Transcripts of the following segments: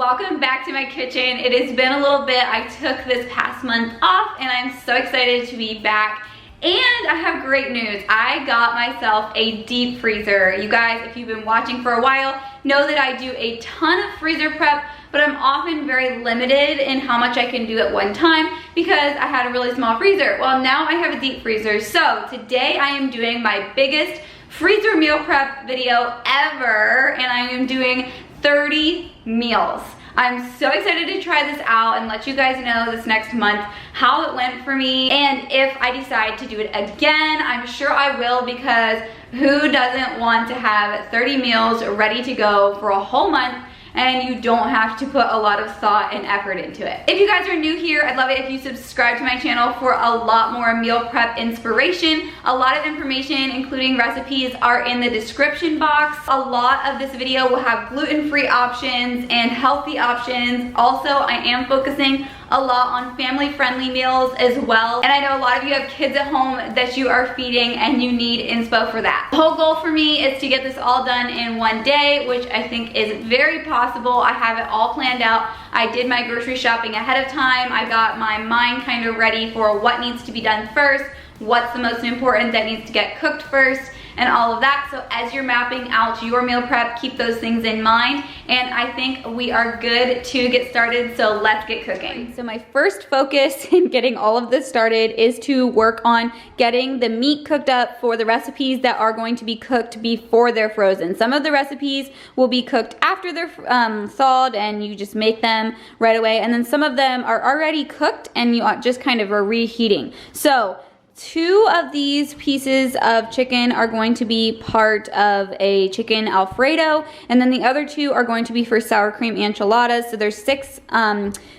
welcome back to my kitchen. It has been a little bit. I took this past month off and I'm so excited to be back. And I have great news. I got myself a deep freezer. You guys, if you've been watching for a while, know that I do a ton of freezer prep, but I'm often very limited in how much I can do at one time because I had a really small freezer. Well, now I have a deep freezer. So today I am doing my biggest freezer meal prep video ever, and I am doing 30 meals. I'm so excited to try this out and let you guys know this next month how it went for me. And if I decide to do it again, I'm sure I will, because who doesn't want to have 30 meals ready to go for a whole month and you don't have to put a lot of thought and effort into it. If you guys are new here, I'd love it if you subscribe to my channel for a lot more meal prep inspiration. A lot of information, including recipes, are in the description box. A lot of this video will have gluten-free options and healthy options. Also, I am focusing a lot on family-friendly meals as well. And I know a lot of you have kids at home that you are feeding and you need inspo for that. The whole goal for me is to get this all done in one day, which I think is very possible. I have it all planned out. I did my grocery shopping ahead of time. I got my mind kind of ready for what needs to be done first, what's the most important that needs to get cooked first, and all of that. So as you're mapping out your meal prep, keep those things in mind. And I think we are good to get started, so let's get cooking. So my first focus in getting all of this started is to work on getting the meat cooked up for the recipes that are going to be cooked before they're frozen. Some of the recipes will be cooked after they're thawed and you just make them right away. And then some of them are already cooked and you just kind of are reheating. So 2 of these pieces of chicken are going to be part of a chicken Alfredo, and then the other 2 are going to be for sour cream enchiladas. So there's 6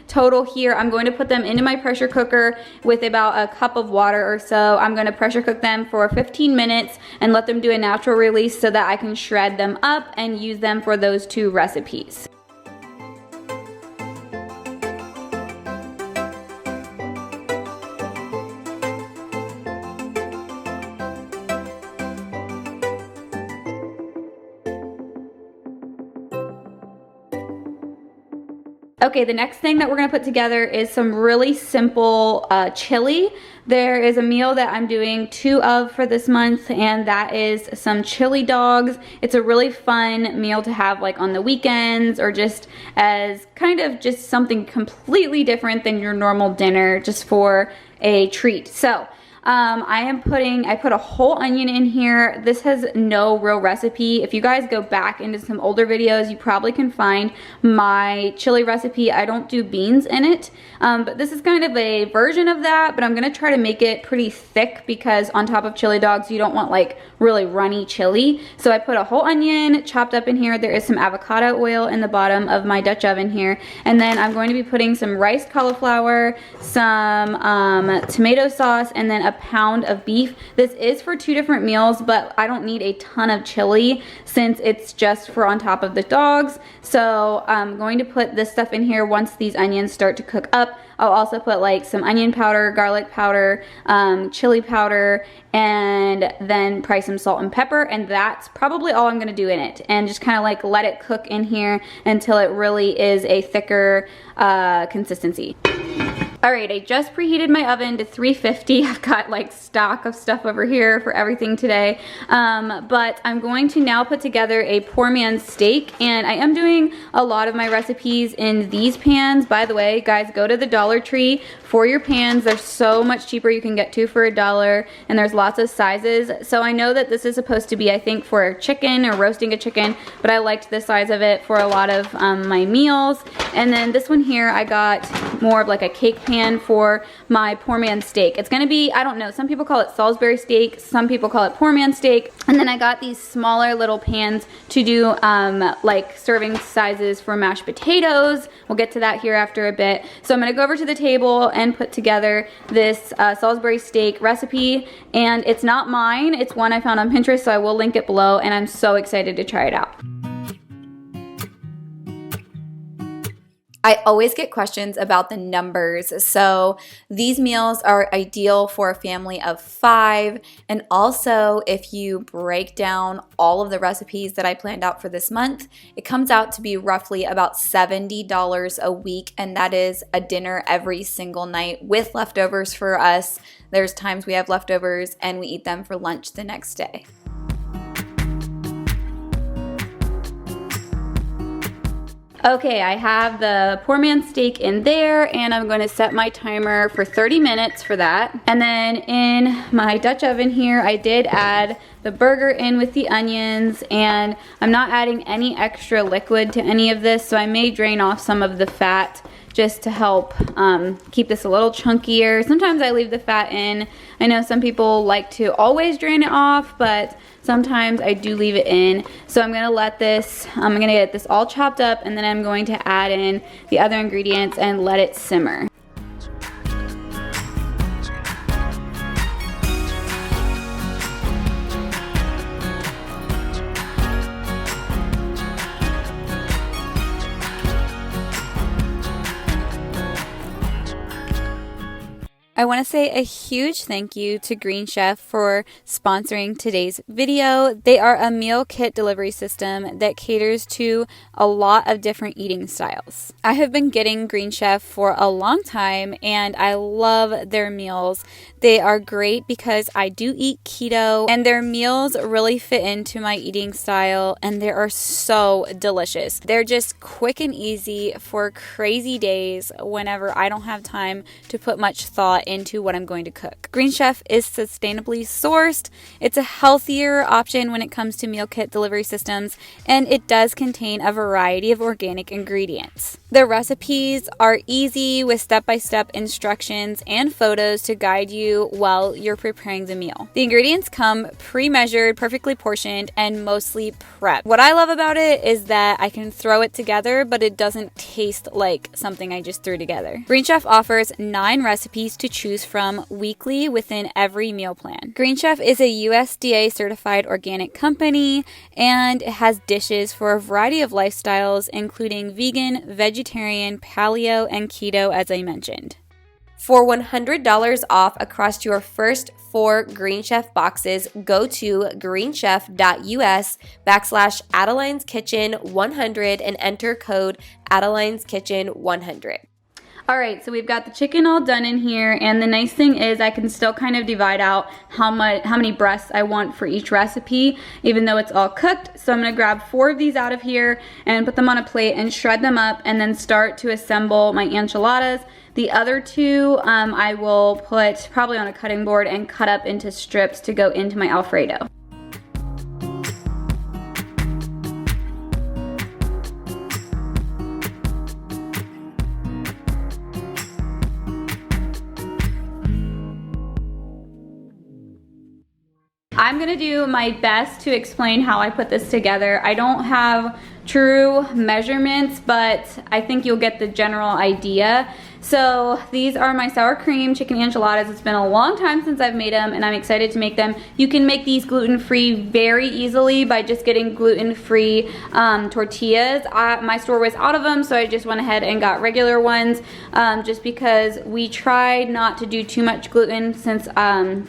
total here. I'm going to put them into my pressure cooker with about a cup of water or so. I'm going to pressure cook them for 15 minutes and let them do a natural release so that I can shred them up and use them for those 2 recipes. Okay, the next thing that we're gonna put together is some really simple chili. There is a meal that I'm doing 2 of for this month, and that is some chili dogs. It's a really fun meal to have like on the weekends, or just as kind of just something completely different than your normal dinner, just for a treat. So I put a whole onion in here. This has no real recipe. If you guys go back into some older videos, you probably can find my chili recipe. I don't do beans in it, but this is kind of a version of that, but I'm gonna try to make it pretty thick because on top of chili dogs, you don't want like really runny chili. So I put a whole onion chopped up in here. There is some avocado oil in the bottom of my Dutch oven here. And then I'm going to be putting some riced cauliflower, some tomato sauce, and then a pound of beef. This is for 2 different meals, but I don't need a ton of chili since it's just for on top of the dogs. So I'm going to put this stuff in here once these onions start to cook up. I'll also put like some onion powder, garlic powder, chili powder, and then probably some salt and pepper, and that's probably all I'm gonna do in it, and just kind of like let it cook in here until it really is a thicker consistency. Alright, I just preheated my oven to 350. I've got like stock of stuff over here for everything today. But I'm going to now put together a poor man's steak, and I am doing a lot of my recipes in these pans. By the way, guys, go to the Dollar Tree for your pans. They're so much cheaper. You can get 2 for $1, and there's lots of sizes. So I know that this is supposed to be, I think, for chicken or roasting a chicken, but I liked the size of it for a lot of my meals. And then this one here, I got more of like a cake pan for my poor man steak. It's gonna be, I don't know, some people call it Salisbury steak, some people call it poor man steak. And then I got these smaller little pans to do like serving sizes for mashed potatoes. We'll get to that here after a bit. So I'm gonna go over to the table and put together this Salisbury steak recipe. And it's not mine, it's one I found on Pinterest, so I will link it below, and I'm so excited to try it out. I always get questions about the numbers. So these meals are ideal for a family of 5. And also, if you break down all of the recipes that I planned out for this month, it comes out to be roughly about $70 a week. And that is a dinner every single night with leftovers for us. There's times we have leftovers and we eat them for lunch the next day. Okay, I have the poor man's steak in there, and I'm going to set my timer for 30 minutes for that. And then in my Dutch oven here, I did add the burger in with the onions, and I'm not adding any extra liquid to any of this, so I may drain off some of the fat just to help keep this a little chunkier. Sometimes I leave the fat in. I know some people like to always drain it off, but sometimes I do leave it in. So I'm gonna let this, I'm gonna get this all chopped up, and then I'm going to add in the other ingredients and let it simmer. I want to say a huge thank you to Green Chef for sponsoring today's video. They are a meal kit delivery system that caters to a lot of different eating styles. I have been getting Green Chef for a long time, and I love their meals. They are great because I do eat keto, and their meals really fit into my eating style, and they are so delicious. They're just quick and easy for crazy days whenever I don't have time to put much thought into what I'm going to cook. Green Chef is sustainably sourced. It's a healthier option when it comes to meal kit delivery systems, and it does contain a variety of organic ingredients. Their recipes are easy with step-by-step instructions and photos to guide you while you're preparing the meal. The ingredients come pre-measured, perfectly portioned, and mostly prepped. What I love about it is that I can throw it together, but it doesn't taste like something I just threw together. Green Chef offers 9 recipes to choose from weekly within every meal plan. Green Chef is a USDA certified organic company, and it has dishes for a variety of lifestyles, including vegan, vegetarian, paleo, and keto, as I mentioned. For $100 off across your first 4 Green Chef boxes, go to greenchef.us/Adeline'sKitchen100 and enter code Adeline'sKitchen100. Alright, so we've got the chicken all done in here, and the nice thing is I can still kind of divide out how many breasts I want for each recipe, even though it's all cooked. So I'm going to grab 4 of these out of here and put them on a plate and shred them up, and then start to assemble my enchiladas. The other 2 I will put probably on a cutting board and cut up into strips to go into my Alfredo. I'm gonna do my best to explain how I put this together. I don't have true measurements, but I think you'll get the general idea. So these are my sour cream chicken enchiladas. It's been a long time since I've made them, and I'm excited to make them. You can make these gluten-free very easily by just getting gluten-free tortillas. My store was out of them, so I just went ahead and got regular ones, just because we tried not to do too much gluten, since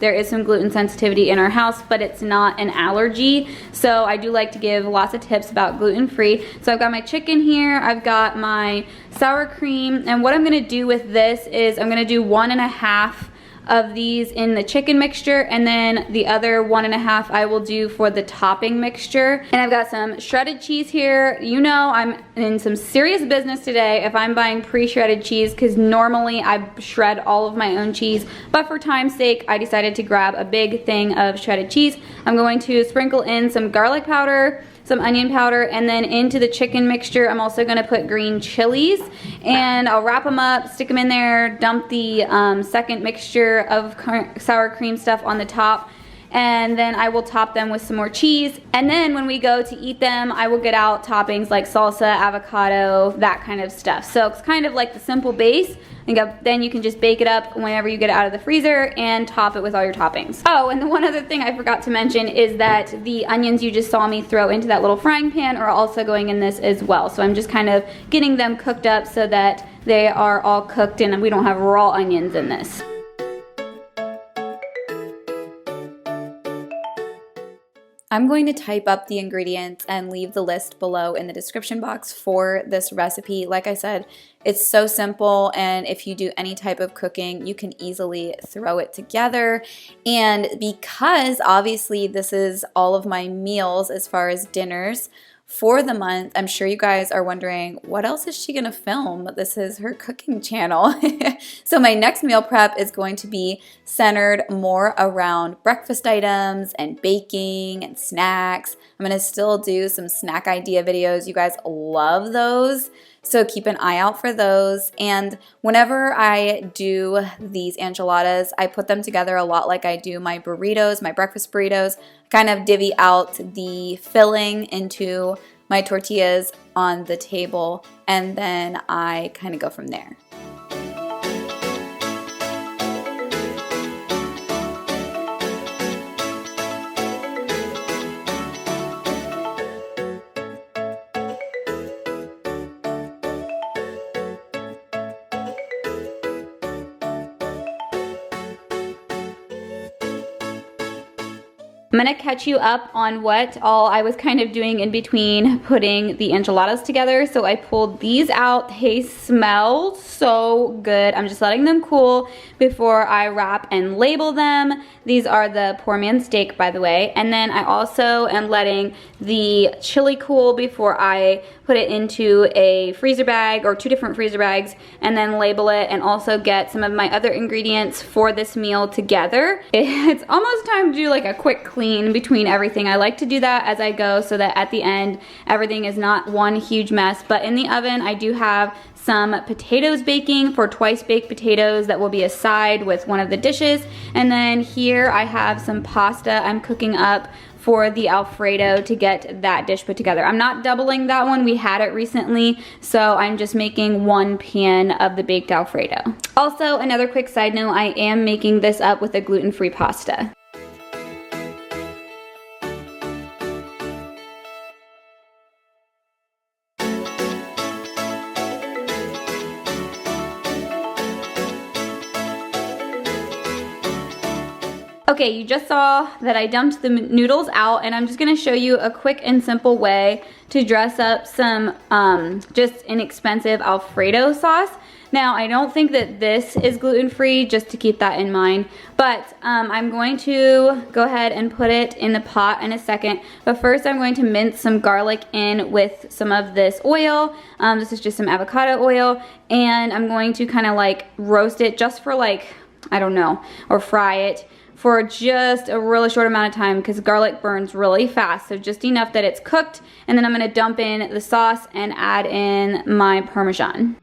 there is some gluten sensitivity in our house, but it's not an allergy. So I do like to give lots of tips about gluten-free. So I've got my chicken here, I've got my sour cream, and what I'm gonna do with this is I'm gonna do 1.5 of these in the chicken mixture, and then the other 1.5 I will do for the topping mixture. And I've got some shredded cheese here. You know I'm in some serious business today if I'm buying pre-shredded cheese, because normally I shred all of my own cheese, but for time's sake I decided to grab a big thing of shredded cheese. I'm going to sprinkle in some garlic powder, some onion powder, and then into the chicken mixture I'm also going to put green chilies, and I'll wrap them up, stick them in there, dump the second mixture of sour cream stuff on the top, and then I will top them with some more cheese. And then when we go to eat them, I will get out toppings like salsa, avocado, that kind of stuff. So it's kind of like the simple base. Then you can just bake it up whenever you get it out of the freezer and top it with all your toppings. Oh, and the one other thing I forgot to mention is that the onions you just saw me throw into that little frying pan are also going in this as well. So I'm just kind of getting them cooked up so that they are all cooked and we don't have raw onions in this. I'm going to type up the ingredients and leave the list below in the description box for this recipe. Like I said, it's so simple, and if you do any type of cooking, you can easily throw it together. And because obviously this is all of my meals as far as dinners for the month, I'm sure you guys are wondering, what else is she gonna film? This is her cooking channel. So my next meal prep is going to be centered more around breakfast items and baking and snacks. I'm gonna still do some snack idea videos. You guys love those, so keep an eye out for those. And whenever I do these enchiladas, I put them together a lot like I do my burritos, my breakfast burritos. Kind of divvy out the filling into my tortillas on the table, and then I kind of go from there. I'm gonna catch you up on what all I was kind of doing in between putting the enchiladas together. So I pulled these out. They smell so good. I'm just letting them cool before I wrap and label them. These are the poor man's steak, by the way. And then I also am letting the chili cool before I put it into a freezer bag, or 2 different freezer bags, and then label it, and also get some of my other ingredients for this meal together. It's almost time to do like a quick clean between everything. I like to do that as I go so that at the end everything is not one huge mess. But in the oven I do have some potatoes baking for twice baked potatoes that will be a side with one of the dishes. And then here I have some pasta I'm cooking up for the Alfredo to get that dish put together. I'm not doubling that one, we had it recently, so I'm just making 1 pan of the baked Alfredo. Also, another quick side note, I am making this up with a gluten-free pasta. Okay, you just saw that I dumped the noodles out, and I'm just gonna show you a quick and simple way to dress up some just inexpensive Alfredo sauce. Now, I don't think that this is gluten-free, just to keep that in mind, but I'm going to go ahead and put it in the pot in a second. But first, I'm going to mince some garlic in with some of this oil. This is just some avocado oil, and I'm going to kind of like roast it just for like, I don't know, or fry it for just a really short amount of time, because garlic burns really fast. So just enough that it's cooked, and then I'm gonna dump in the sauce and add in my Parmesan.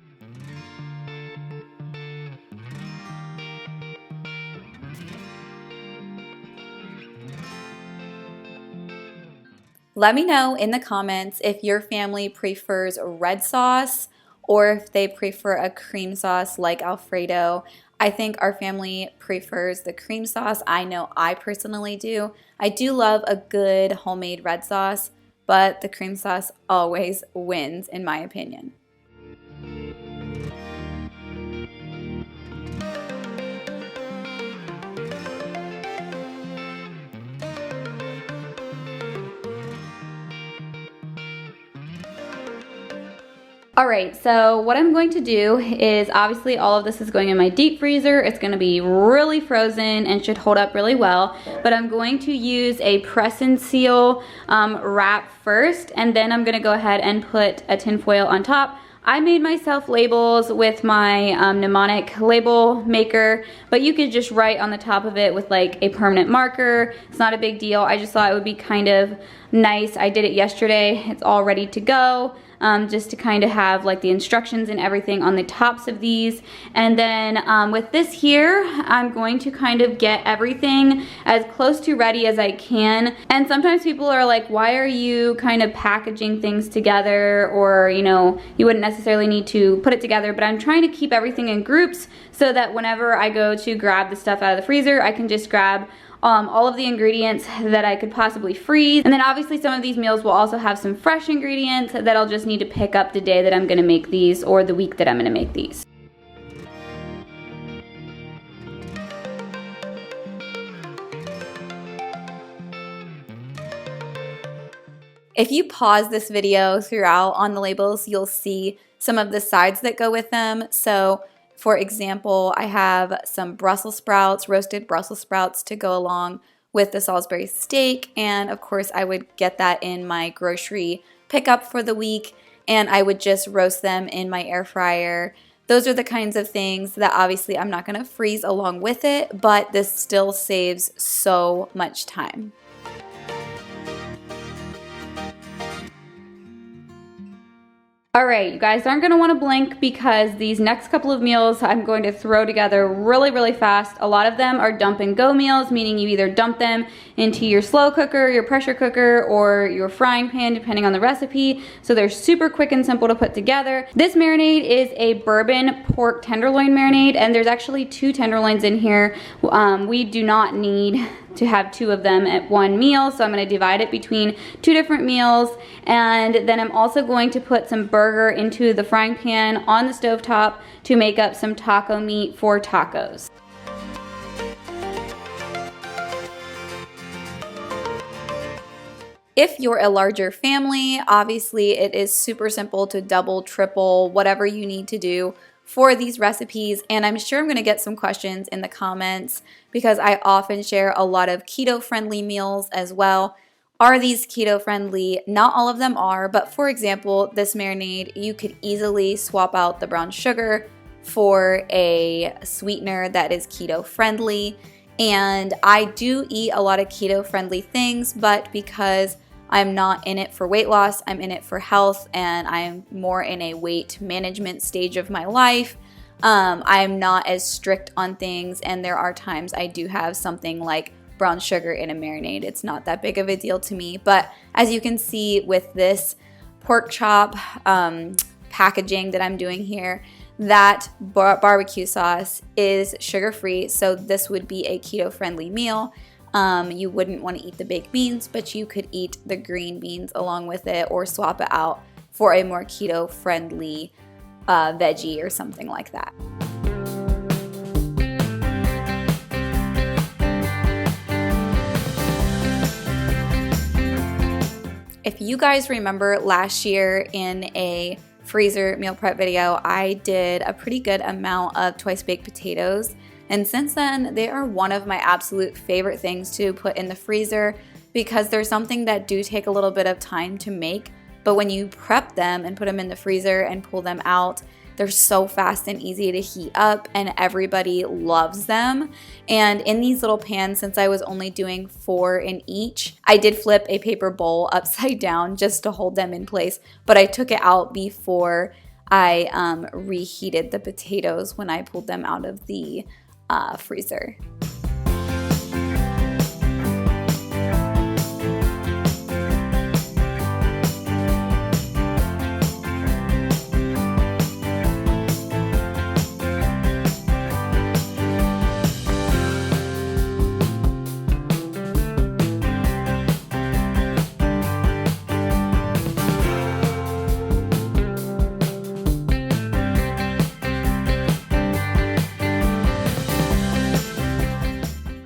Let me know in the comments if your family prefers red sauce or if they prefer a cream sauce like Alfredo. I think our family prefers the cream sauce. I know I personally do. I do love a good homemade red sauce, but the cream sauce always wins in my opinion. Alright, so what I'm going to do is, obviously all of this is going in my deep freezer. It's going to be really frozen and should hold up really well. But I'm going to use a press and seal wrap first, and then I'm going to go ahead and put a tin foil on top. I made myself labels with my mnemonic label maker, but you could just write on the top of it with like a permanent marker. It's not a big deal. I just thought it would be kind of nice. I did it yesterday. It's all ready to go. just to kind of have like the instructions and everything on the tops of these. And then with this here, I'm going to kind of get everything as close to ready as I can. And sometimes people are like, why are you kind of packaging things together? Or, you know, you wouldn't necessarily need to put it together, but I'm trying to keep everything in groups so that whenever I go to grab the stuff out of the freezer, I can just grab all of the ingredients that I could possibly freeze. And then obviously some of these meals will also have some fresh ingredients that I'll just need to pick up the day that I'm gonna make these or the week that I'm gonna make these. If you pause this video throughout on the labels, you'll see some of the sides that go with them. So for example, I have some Brussels sprouts, roasted Brussels sprouts to go along with the Salisbury steak. And of course, I would get that in my grocery pickup for the week, and I would just roast them in my air fryer. Those are the kinds of things that obviously I'm not gonna freeze along with it, but this still saves so much time. Alright, you guys aren't going to want to blink because these next couple of meals I'm going to throw together really, really fast. A lot of them are dump and go meals, meaning you either dump them into your slow cooker, your pressure cooker, or your frying pan, depending on the recipe. So they're super quick and simple to put together. This marinade is a bourbon pork tenderloin marinade, and there's actually 2 tenderloins in here. We do not need to have 2 of them at one meal, so I'm going to divide it between 2 different meals. And then I'm also going to put some burger into the frying pan on the stovetop to make up some taco meat for tacos. If you're a larger family, obviously it is super simple to double, triple, whatever you need to do for these recipes. And I'm sure I'm going to get some questions in the comments because I often share a lot of keto-friendly meals as well. Are these keto-friendly? Not all of them are, but for example, this marinade, you could easily swap out the brown sugar for a sweetener that is keto-friendly. And I do eat a lot of keto-friendly things, but because I'm not in it for weight loss, I'm in it for health, and I'm more in a weight management stage of my life. I'm not as strict on things, and there are times I do have something like brown sugar in a marinade. It's not that big of a deal to me, but as you can see with this pork chop packaging that I'm doing here, that barbecue sauce is sugar-free, so this would be a keto-friendly meal. You wouldn't want to eat the baked beans, but you could eat the green beans along with it or swap it out for a more keto-friendly veggie or something like that. If you guys remember last year in a freezer meal prep video, I did a pretty good amount of twice baked potatoes. And since then, they are one of my absolute favorite things to put in the freezer because they're something that do take a little bit of time to make. But when you prep them and put them in the freezer and pull them out, they're so fast and easy to heat up, and everybody loves them. And in these little pans, since I was only doing 4 in each, I did flip a paper bowl upside down just to hold them in place. But I took it out before I reheated the potatoes when I pulled them out of the freezer.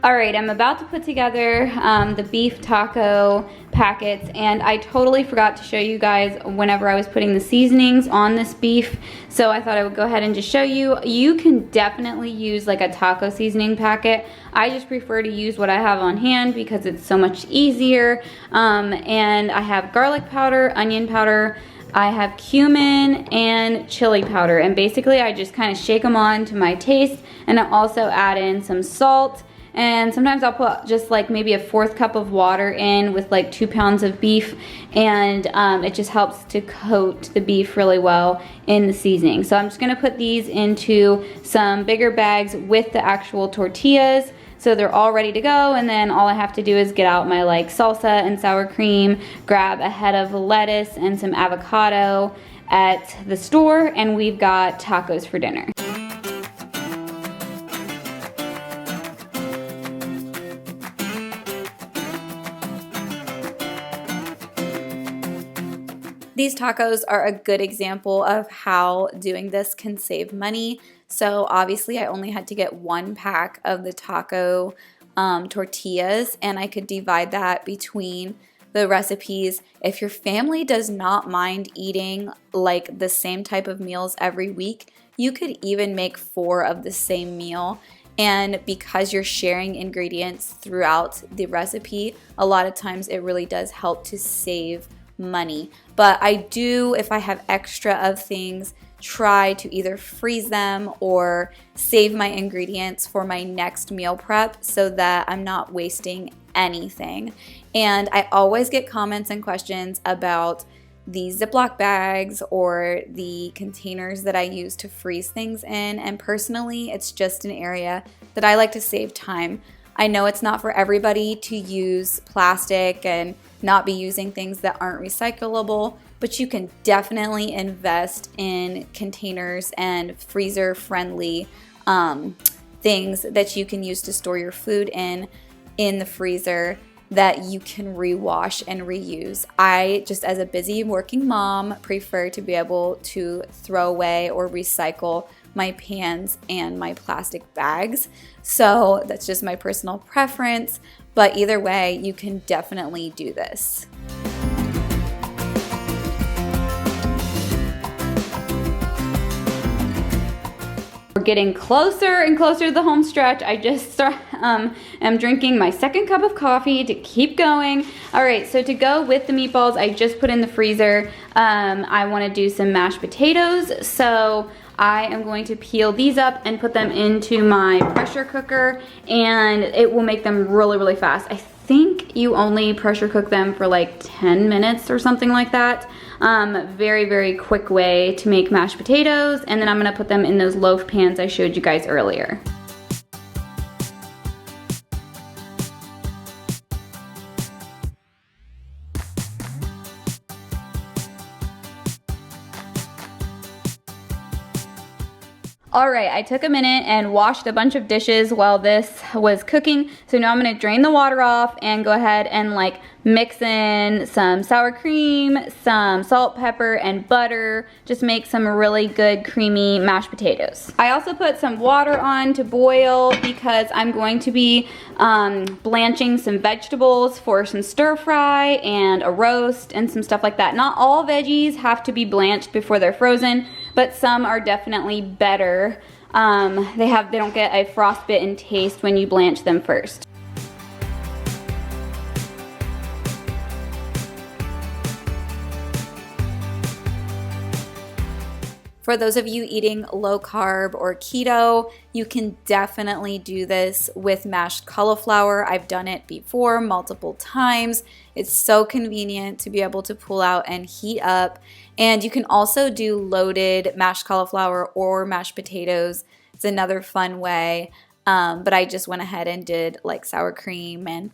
Alright, I'm about to put together the beef taco packets, and I totally forgot to show you guys whenever I was putting the seasonings on this beef, so I thought I would go ahead and just show you. You can definitely use like a taco seasoning packet. I just prefer to use what I have on hand because it's so much easier. And I have garlic powder, onion powder, I have cumin and chili powder, and basically I just kind of shake them on to my taste, and I also add in some salt and sometimes I'll put just like maybe a 1/4 cup of water in with like 2 pounds of beef, and it just helps to coat the beef really well in the seasoning. So I'm just gonna put these into some bigger bags with the actual tortillas. So they're all ready to go, and then all I have to do is get out my like salsa and sour cream, grab a head of lettuce and some avocado at the store, and we've got tacos for dinner. These tacos are a good example of how doing this can save money. So obviously I only had to get 1 pack of the taco tortillas, and I could divide that between the recipes. If your family does not mind eating like the same type of meals every week, you could even make 4 of the same meal. And because you're sharing ingredients throughout the recipe, a lot of times it really does help to save money. But I do, if I have extra of things, try to either freeze them or save my ingredients for my next meal prep so that I'm not wasting anything. And I always get comments and questions about the Ziploc bags or the containers that I use to freeze things in, and personally it's just an area that I like to save time. I know it's not for everybody to use plastic and not be using things that aren't recyclable, but you can definitely invest in containers and freezer friendly things that you can use to store your food in the freezer that you can rewash and reuse. I just, as a busy working mom, prefer to be able to throw away or recycle my pans and my plastic bags. So that's just my personal preference, but either way, you can definitely do this. We're getting closer and closer to the home stretch. I just am drinking my 2nd cup of coffee to keep going. All right, so to go with the meatballs, I just put in the freezer. I want to do some mashed potatoes, so I am going to peel these up and put them into my pressure cooker, and it will make them really, really fast. I think you only pressure cook them for like 10 minutes or something like that. Very, very quick way to make mashed potatoes, and then I'm gonna put them in those loaf pans I showed you guys earlier. All right, I took a minute and washed a bunch of dishes while this was cooking. So now I'm gonna drain the water off and go ahead and like mix in some sour cream, some salt, pepper, and butter. Just make some really good creamy mashed potatoes. I also put some water on to boil because I'm going to be blanching some vegetables for some stir fry and a roast and some stuff like that. Not all veggies have to be blanched before they're frozen, but some are definitely better. They don't get a frostbitten taste when you blanch them first. For those of you eating low carb or keto, you can definitely do this with mashed cauliflower. I've done it before multiple times. It's so convenient to be able to pull out and heat up. And you can also do loaded mashed cauliflower or mashed potatoes. It's another fun way. But I just went ahead and did like sour cream and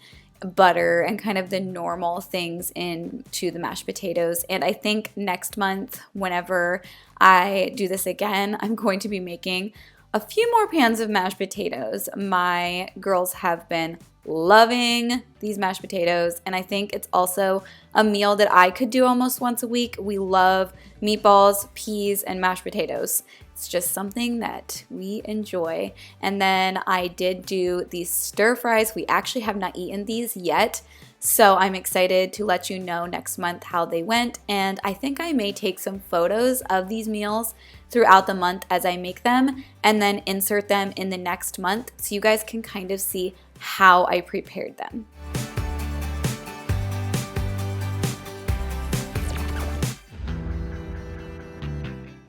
butter and kind of the normal things into the mashed potatoes. And I think next month, whenever I do this again, I'm going to be making a few more pans of mashed potatoes. My girls have been loving these mashed potatoes, and I think it's also a meal that I could do almost once a week. We love meatballs, peas, and mashed potatoes. It's just something that we enjoy. And then I did do these stir fries. We actually have not eaten these yet, so I'm excited to let you know next month how they went. And I think I may take some photos of these meals throughout the month as I make them and then insert them in the next month so you guys can kind of see how I prepared them.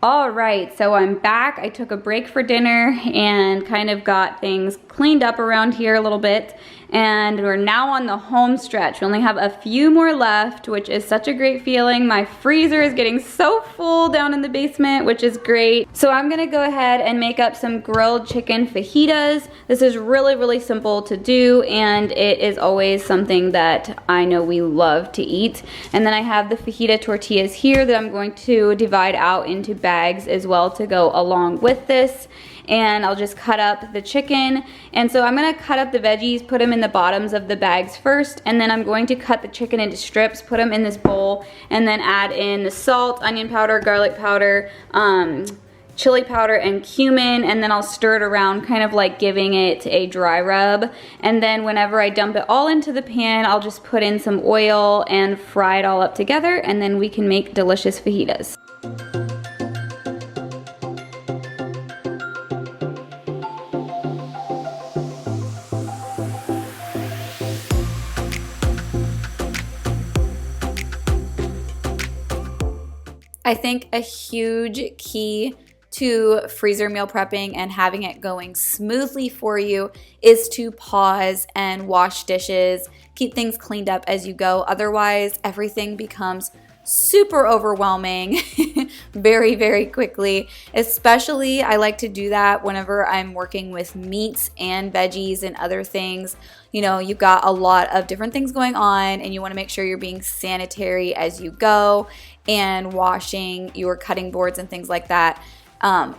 All right, so I'm back. I took a break for dinner and kind of got things cleaned up around here a little bit. And we're now on the home stretch. We only have a few more left, which is such a great feeling. My freezer is getting so full down in the basement, which is great. So I'm gonna go ahead and make up some grilled chicken fajitas. This is really, really simple to do, and it is always something that I know we love to eat. And then I have the fajita tortillas here that I'm going to divide out into bags as well to go along with this. And I'll just cut up the chicken. And so I'm gonna cut up the veggies, put them in the bottoms of the bags first, and then I'm going to cut the chicken into strips, put them in this bowl, and then add in the salt, onion powder, garlic powder, chili powder, and cumin, and then I'll stir it around, kind of like giving it a dry rub. And then whenever I dump it all into the pan, I'll just put in some oil and fry it all up together, and then we can make delicious fajitas. I think a huge key to freezer meal prepping and having it going smoothly for you is to pause and wash dishes, keep things cleaned up as you go. Otherwise, everything becomes super overwhelming very, very quickly. Especially, I like to do that whenever I'm working with meats and veggies and other things. You know, you've got a lot of different things going on and you want to make sure you're being sanitary as you go and washing your cutting boards and things like that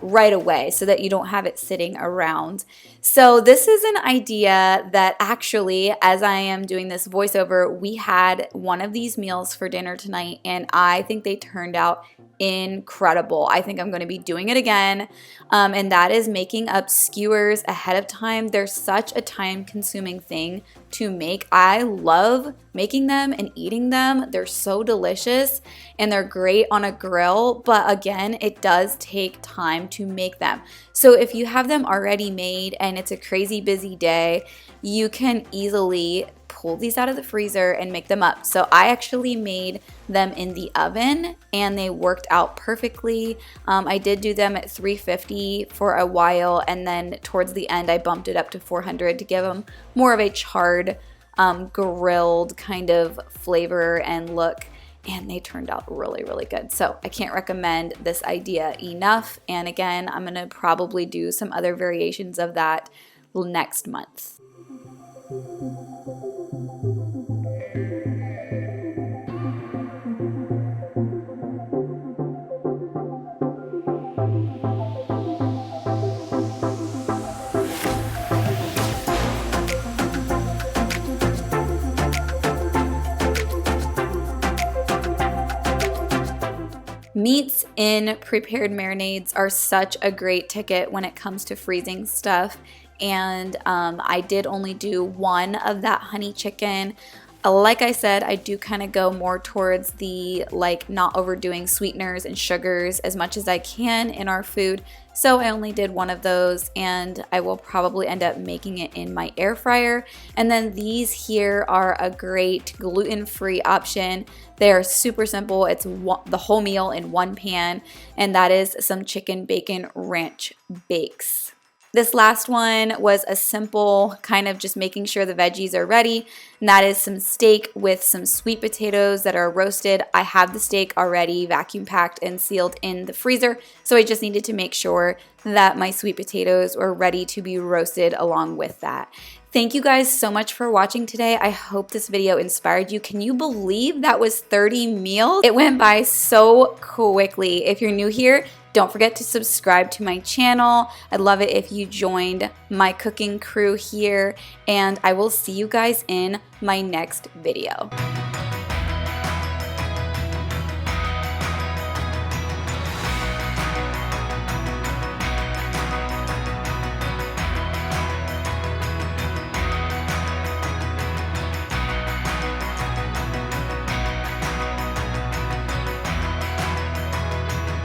right away so that you don't have it sitting around. So this is an idea that actually, as I am doing this voiceover, we had one of these meals for dinner tonight and I think they turned out incredible. I think I'm going to be doing it again, and that is making up skewers ahead of time. They're such a time-consuming thing to make. I love making them and eating them. They're so delicious and they're great on a grill, but again, it does take time to make them. So if you have them already made and it's a crazy busy day, you can easily pull these out of the freezer and make them up. So I actually made them in the oven and they worked out perfectly. I did do them at 350 for a while, and then towards the end I bumped it up to 400 to give them more of a charred grilled kind of flavor and look, and they turned out really, really good. So I can't recommend this idea enough. And again, I'm gonna probably do some other variations of that next month. Meats in prepared marinades are such a great ticket when it comes to freezing stuff. And I did only do one of that honey chicken. Like I said, I do kind of go more towards the not overdoing sweeteners and sugars as much as I can in our food. So I only did one of those, and I will probably end up making it in my air fryer. And then these here are a great gluten-free option. They are super simple. It's the whole meal in one pan, and that is some chicken bacon ranch bakes. This last one was a simple kind of just making sure the veggies are ready, and that is some steak with some sweet potatoes that are roasted. I have the steak already vacuum packed and sealed in the freezer, so I just needed to make sure that my sweet potatoes were ready to be roasted along with that. Thank you guys so much for watching today. I hope this video inspired you. Can you believe that was 30 meals? It went by so quickly. If you're new here, don't forget to subscribe to my channel. I'd love it if you joined my cooking crew here, and I will see you guys in my next video.